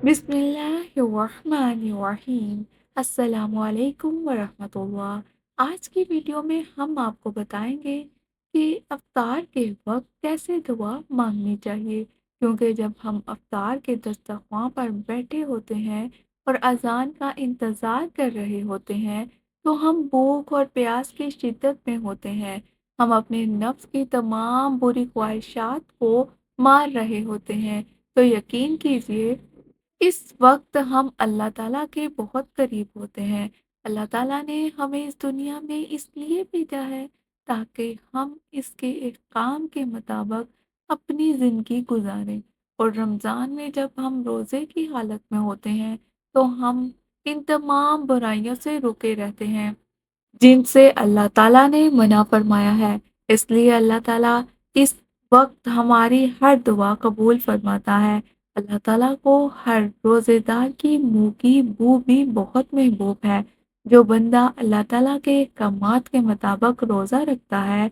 بسم اللہ الرحمن الرحیم۔ السلام علیکم ورحمۃ اللہ۔ آج کی ویڈیو میں ہم آپ کو بتائیں گے کہ افطار کے وقت کیسے دعا مانگنی چاہیے، کیونکہ جب ہم افطار کے دسترخوان پر بیٹھے ہوتے ہیں اور اذان کا انتظار کر رہے ہوتے ہیں تو ہم بھوک اور پیاس کی شدت میں ہوتے ہیں۔ ہم اپنے نفس کی تمام بری خواہشات کو مار رہے ہوتے ہیں، تو یقین کیجیے اس وقت ہم اللہ تعالیٰ کے بہت قریب ہوتے ہیں۔ اللہ تعالیٰ نے ہمیں اس دنیا میں اس لیے بھیجا ہے تاکہ ہم اس کے احکام کے مطابق اپنی زندگی گزاریں، اور رمضان میں جب ہم روزے کی حالت میں ہوتے ہیں تو ہم ان تمام برائیوں سے رکے رہتے ہیں جن سے اللہ تعالیٰ نے منع فرمایا ہے۔ اس لیے اللہ تعالیٰ اس وقت ہماری ہر دعا قبول فرماتا ہے۔ اللہ تعالیٰ کو ہر روزے دار کی منہ کی بو بھی بہت محبوب ہے۔ جو بندہ اللہ تعالیٰ کے احکامات کے مطابق روزہ رکھتا ہے،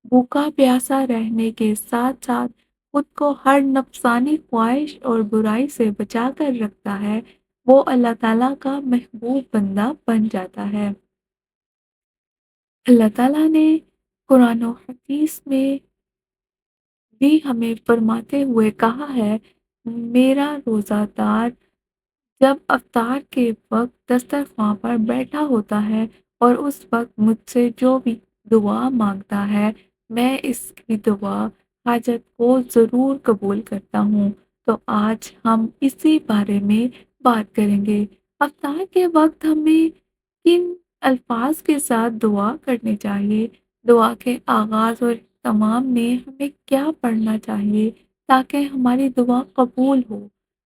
بھوکا پیاسا رہنے کے ساتھ ساتھ خود کو ہر نفسانی خواہش اور برائی سے بچا کر رکھتا ہے، وہ اللہ تعالیٰ کا محبوب بندہ بن جاتا ہے۔ اللہ تعالیٰ نے قرآن و حدیث میں بھی ہمیں فرماتے ہوئے کہا ہے، میرا روزہ دار جب افطار کے وقت دسترخوان پر بیٹھا ہوتا ہے اور اس وقت مجھ سے جو بھی دعا مانگتا ہے، میں اس کی دعا حاجت کو ضرور قبول کرتا ہوں۔ تو آج ہم اسی بارے میں بات کریں گے۔ افطار کے وقت ہمیں کن الفاظ کے ساتھ دعا کرنی چاہیے، دعا کے آغاز اور اختتام میں ہمیں کیا پڑھنا چاہیے تاکہ ہماری دعا قبول ہو۔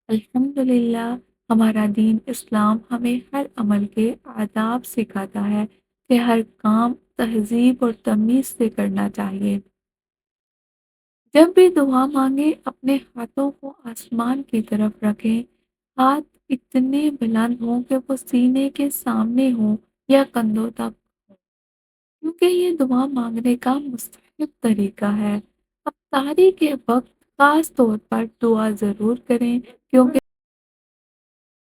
الحمدللہ، ہمارا دین اسلام ہمیں ہر عمل کے آداب سکھاتا ہے کہ ہر کام تہذیب اور تمیز سے کرنا چاہیے۔ جب بھی دعا مانگے اپنے ہاتھوں کو آسمان کی طرف رکھیں۔ ہاتھ اتنے بلند ہوں کہ وہ سینے کے سامنے ہوں یا کندھوں تک ہوں، کیونکہ یہ دعا مانگنے کا مستحب طریقہ ہے۔ افطاری کے وقت خاص طور پر دعا ضرور کریں، کیونکہ